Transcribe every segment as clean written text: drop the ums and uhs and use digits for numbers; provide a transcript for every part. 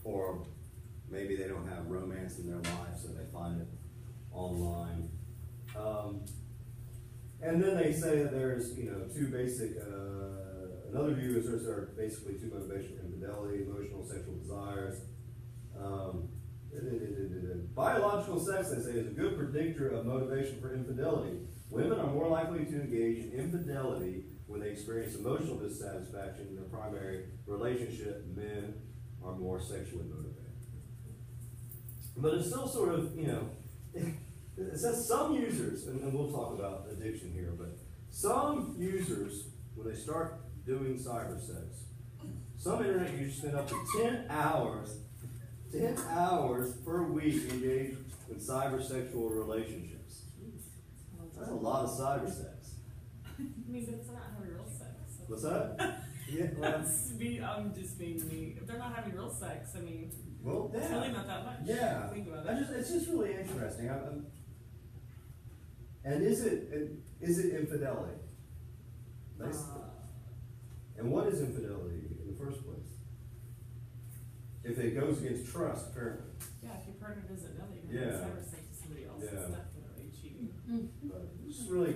or maybe they don't have romance in their life, so they find it online. And then they say that there's, two basic, another view is there are basically two motivations: infidelity, emotional, sexual desires. Biological sex, they say, is a good predictor of motivation for infidelity. Women are more likely to engage in infidelity when they experience emotional dissatisfaction in their primary relationship. Men are more sexually motivated. But it's still sort of, it says some users, and we'll talk about addiction here, but some users, when they start doing cyber sex, some internet users spend up to 10 hours per week engaged in cyber sexual relationships. That's a lot of cyber sex. I mean, but it's not having real sex. So. What's that? Yeah, well, I'm just being me. If they're not having real sex, I mean, well, it's really not that much. Yeah, think about it. it's just really interesting. And is it infidelity? And what is infidelity in the first place? If it goes against trust, apparently. Yeah, if your partner doesn't know that you're having cyber sex with somebody else, it's definitely cheating. But it's just really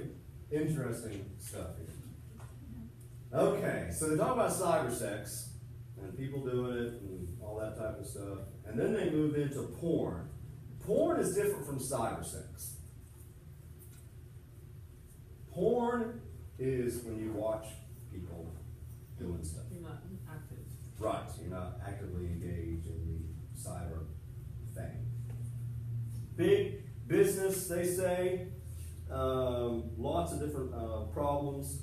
interesting stuff here. Okay, so they talk about cyber sex and people doing it and all that type of stuff. And then they move into porn. Porn is different from cyber sex. Porn is when you watch people doing stuff. You're not active. Right, so you're not actively engaged in the cyber thing. Big business, they say. Lots of different problems.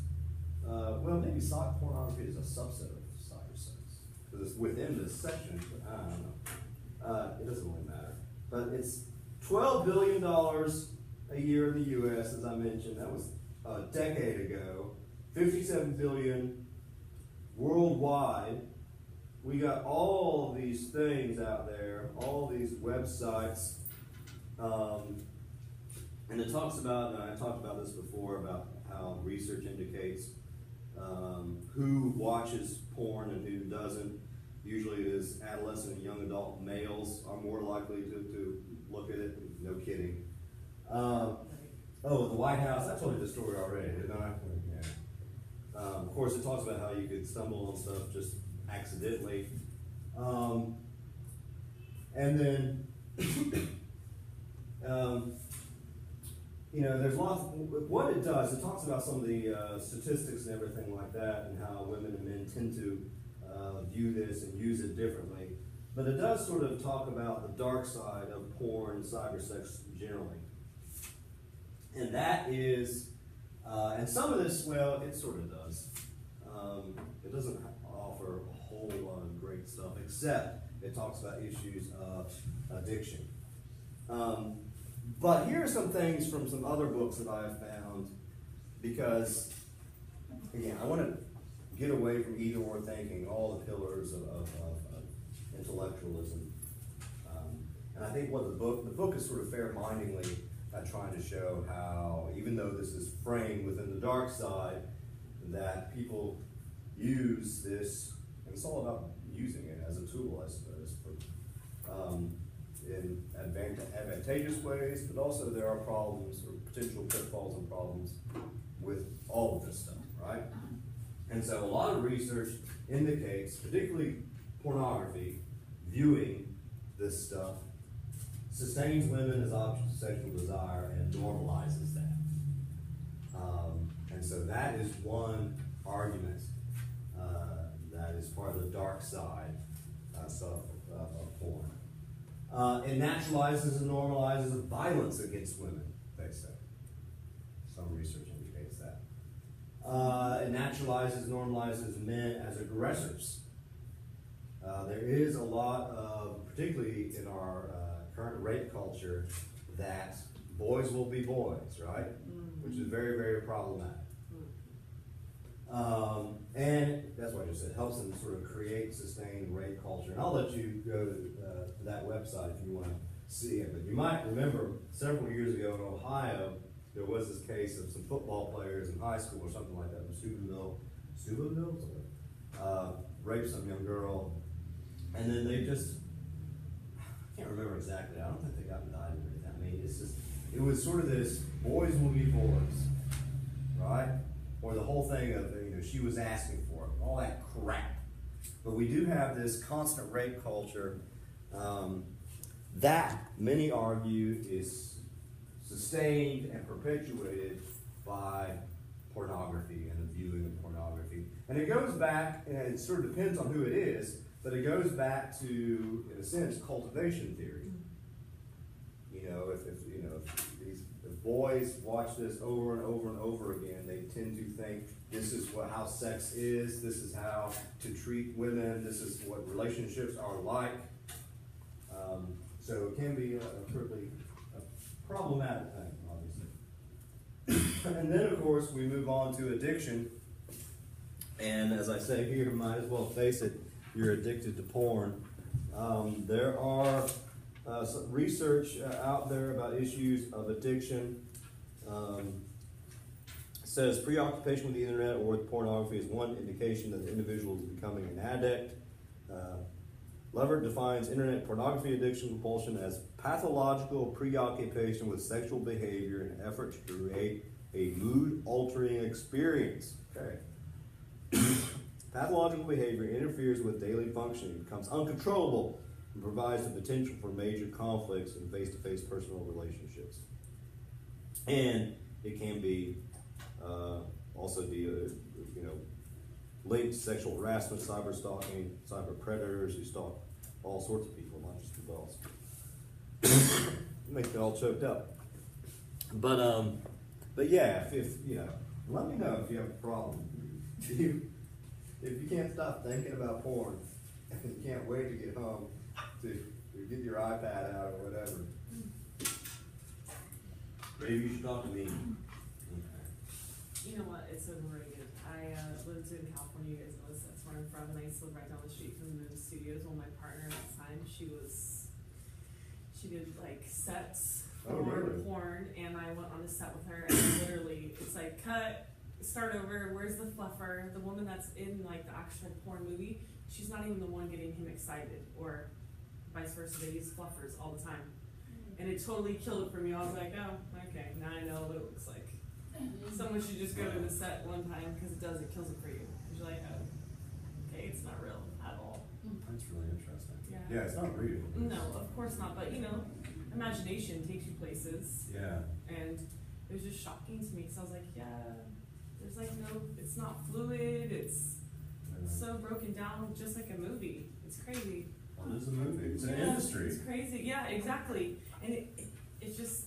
Well, maybe pornography is a subset of cyber sex, because it's within this section, but I don't know. It doesn't really matter. But it's $12 billion a year in the U.S., as I mentioned. That was a decade ago. $57 billion worldwide. We got all these things out there, all these websites, and it talks about, and I talked about this before, about how research indicates who watches porn and who doesn't. Usually it is adolescent and young adult males are more likely to look at it. No kidding. Oh, the White House, I told you this story already, didn't I? Yeah. Of course, it talks about how you could stumble on stuff just accidentally. And then, there's lots, what it does, it talks about some of the statistics and everything like that, and how women and men tend to view this and use it differently. But it does sort of talk about the dark side of porn and cyber sex generally. And that is, and some of this, well, it sort of does. It doesn't offer a whole lot of great stuff, except it talks about issues of addiction. But here are some things from some other books that I have found, because, again, I want to get away from either-or thinking, all the pillars of intellectualism. And I think what the book is sort of fair-mindedly trying to show how, even though this is framed within the dark side, that people use this, and it's all about using it as a tool, I suppose, in advantageous ways, but also there are problems or potential pitfalls and problems with all of this stuff, right? And so a lot of research indicates, particularly pornography, viewing this stuff, sustains women as objects of sexual desire and normalizes that. And so that is one argument that is part of the dark side of porn. It naturalizes and normalizes violence against women, they say. Some research indicates that. It naturalizes, normalizes men as aggressors. There is a lot of, particularly in our current rape culture, that boys will be boys, right? Mm-hmm. Which is very, very problematic. And that's what I just said, helps them sort of create, sustain rape culture. And I'll let you go to that website if you want to see it. But you might remember several years ago in Ohio, there was this case of some football players in high school or something like that, from Steubenville, raped some young girl. And then they just remember exactly. I don't think they got indicted or anything. I mean, it's just, it was sort of this boys will be boys, right? Or the whole thing of, you know, she was asking for it, all that crap. But we do have this constant rape culture that many argue is sustained and perpetuated by pornography and the viewing of pornography. And it goes back, and it sort of depends on who it is, but it goes back to, in a sense, cultivation theory. You know, if boys watch this over and over and over again, they tend to think this is how sex is, this is how to treat women, this is what relationships are like. So it can be a problematic thing, obviously. And then, of course, we move on to addiction. And as I say here, might as well face it, you're addicted to porn. There are some research out there about issues of addiction. Says preoccupation with the internet or with pornography is one indication that the individual is becoming an addict. Leverett defines internet pornography addiction compulsion as pathological preoccupation with sexual behavior in an effort to create a mood-altering experience. Okay. Pathological behavior interferes with daily functioning, becomes uncontrollable, and provides the potential for major conflicts in face-to-face personal relationships. And it can be also be linked to sexual harassment, cyber stalking, cyber predators who stalk all sorts of people, not just adults. Make me all choked up. But yeah, if you know, let me know if you have a problem. If you can't stop thinking about porn, and you can't wait to get home to get your iPad out or whatever, maybe you should talk to me. You know what? It's overrated. I lived in California, you guys know this, that's where I'm from, and I used to live right down the street from the studios. Well, my partner at the time, she did like sets for porn, and I went on the set with her, and literally, it's like, cut, start over, where's the fluffer? The woman that's in like the actual porn movie, she's not even the one getting him excited, or vice versa, they use fluffers all the time. And it totally killed it for me. I was like, oh, okay, now I know what it looks like. Someone should just go to the set one time, because it kills it for you. Because you're like, oh, okay, it's not real at all. That's really interesting. Yeah. It's not real. No, of course not, but imagination takes you places. Yeah. And it was just shocking to me, because I was like, yeah, there's like it's not fluid, it's so broken down, just like a movie. It's crazy. Well, it is a movie, it's an industry. It's crazy, yeah, exactly. And it's just,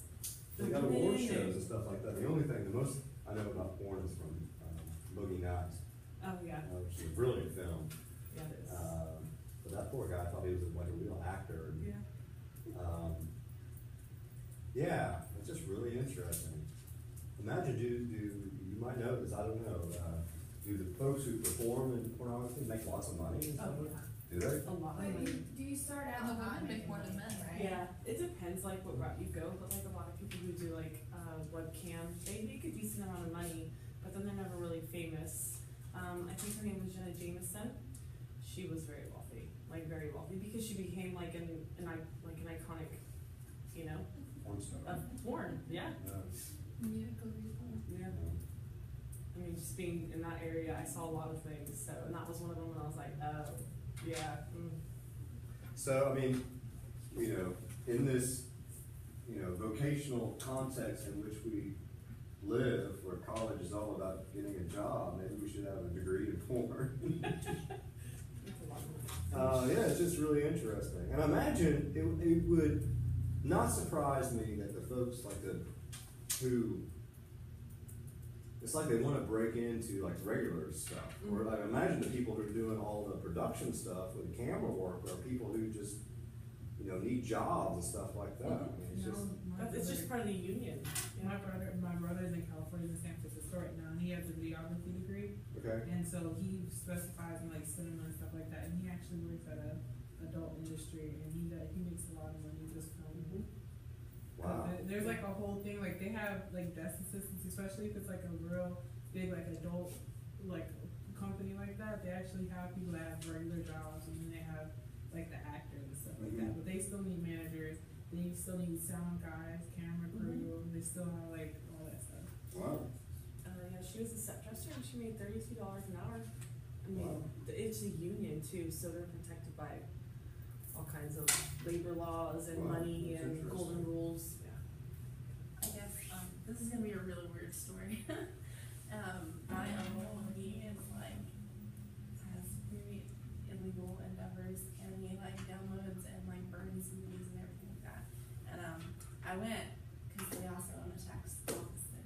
they got award shows and stuff like that. The only thing, the most I know about porn is from Boogie Nights. Oh yeah. Which is a brilliant film. Yeah, it is. But that poor guy, I thought he was like a real actor. And, yeah, it's just really interesting. Imagine, you might know this, I don't know, do the folks who perform in pornography make lots of money? Oh yeah. Do they? A lot of Wait, money. do you start out with women make more than men, right? Yeah, it depends like what route you go, but like a lot of people who do like webcam, they make a decent amount of money, but then they're never really famous. I think her name was Jenna Jameson. She was very wealthy, because she became like an iconic, Porn star. of porn. Yeah. Yeah, go read porn. Yeah. I mean, just being in that area, I saw a lot of things. So, and that was one of them. And I was like, oh, yeah. So, I mean, in this, vocational context in which we live, where college is all about getting a job, maybe we should have a degree in porn. Yeah, it's just really interesting. And I imagine it would not surprise me that the folks who, it's like they want to break into like regular stuff. Or like imagine the people who are doing all the production stuff with camera work are people who just, need jobs and stuff like that. I mean, It's just part of the union. My brother's in California, in San Francisco right now, and he has a videography degree. okay. And so he specifies in like cinema and stuff like that, and he actually works at a adult industry, and he makes a lot of money just from. Wow. There's like a whole thing, like they have like desk assistants, especially if it's like a real big like adult like company like that. They actually have people that have regular jobs, and then they have like the actors and stuff like that. But they still still need managers. They still need sound guys, camera crew. They still have like all that stuff. Wow. Yeah, she was a set dresser and she made $32 an hour. I mean, Wow. it's a union too, so they're protected by all kinds of labor laws and Wow, money that's and interesting. golden rules. Yeah. I guess, this is gonna be a really weird story. My uncle, he is like, has very illegal endeavors and he like downloads and like burns movies and everything like that. And, I went, cause they also own a tax office there.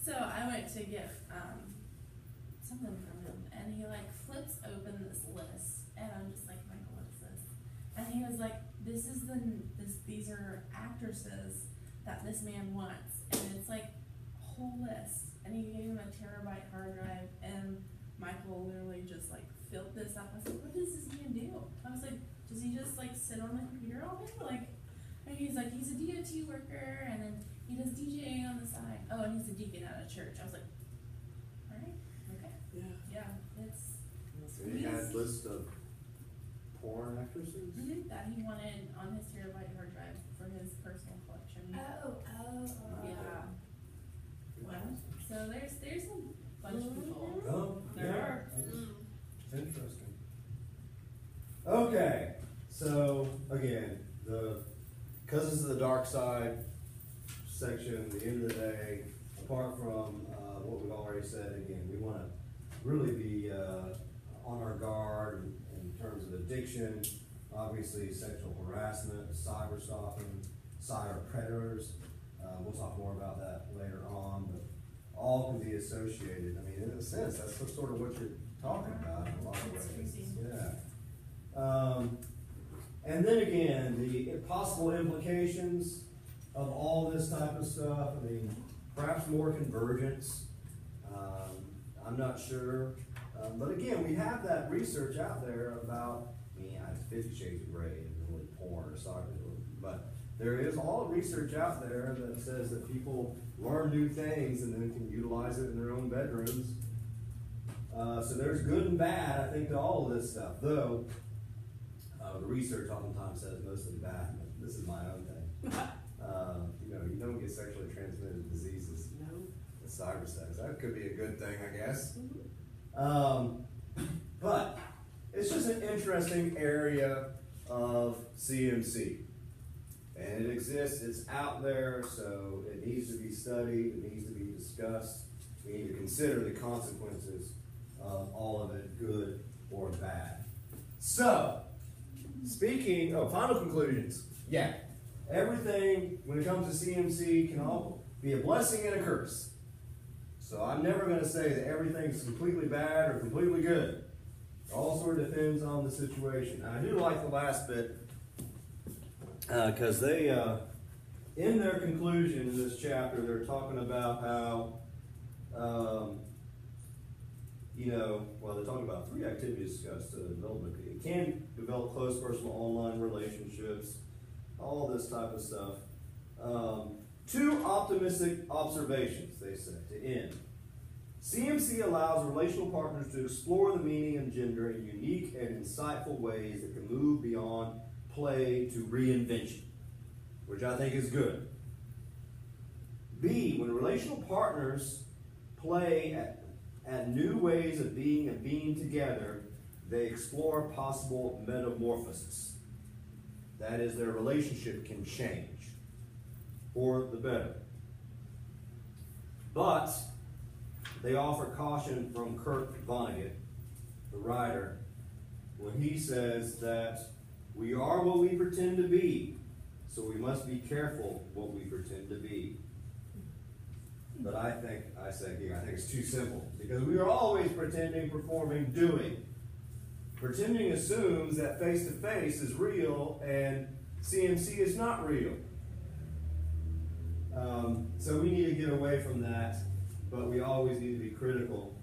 So I went to get, something from him and he like flips open this list and I'm just like, Michael, what is this? And he was like, these are actresses that this man wants, and it's like a whole list, and he gave him a terabyte hard drive, and Michael literally just like filled this up. I was like, what does this man do? I was like, does he just like sit on the computer all day? Like, and he's like, he's a DOT worker, and then he does DJing on the side. Oh, and he's a deacon at a church. I was like, all right, okay, Yeah. yeah, it's And he had a list of porn actresses? that he wanted on his terabyte hard drive for his personal collection. Yeah. Wow. So there's a bunch of people. Oh, There yeah. are. It's interesting. Okay, so again, because this is the dark side section, at the end of the day, apart from what we've already said, again, we want to really be on our guard in terms of addiction, obviously sexual harassment, cyber stalking, cyber predators. We'll talk more about that later on, but all can be associated. I mean, in a sense, that's sort of what you're talking about in a lot of It's ways. crazy. Yeah. And then again, the possible implications of all this type of stuff. I mean, perhaps more convergence. I'm not sure. But again, we have that research out there about, 50 Shades of Grey and really porn or soccer. But there is all research out there that says that people learn new things and then can utilize it in their own bedrooms. So there's good and bad, I think, to all of this stuff. Though, the research oftentimes says mostly bad. But this is my own thing. You don't get sexually transmitted diseases No. with cyber sex. That could be a good thing, I guess. Mm-hmm. But it's just an interesting area of CMC. And it exists, it's out there, so it needs to be studied, it needs to be discussed. We need to consider the consequences of all of it, good or bad. So, final conclusions. Yeah, everything when it comes to CMC can all be a blessing and a curse. So I'm never going to say that everything's completely bad or completely good. It all sort of depends on the situation. Now, I do like the last bit because they, in their conclusion in this chapter, they're talking about how, they're talking about 3 activities discussed development. It can develop close personal online relationships, all this type of stuff. 2 optimistic observations, they say, to end. CMC allows relational partners to explore the meaning of gender in unique and insightful ways that can move beyond play to reinvention, which I think is good. B, when relational partners play at new ways of being and being together, they explore possible metamorphosis. That is, their relationship can change for the better. But they offer caution from Kurt Vonnegut, the writer, when he says that we are what we pretend to be, so we must be careful what we pretend to be. But I think it's too simple, because we are always pretending, performing, doing. Pretending assumes that face-to-face is real and CMC is not real. So we need to get away from that, but we always need to be critical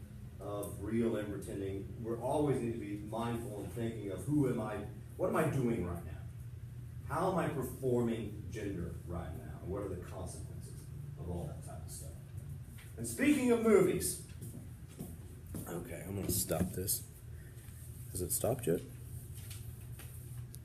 of real and pretending. We always need to be mindful and thinking of what am I doing right now? How am I performing gender right now? And what are the consequences of all that type of stuff? And speaking of movies, okay, I'm going to stop this. Has it stopped yet?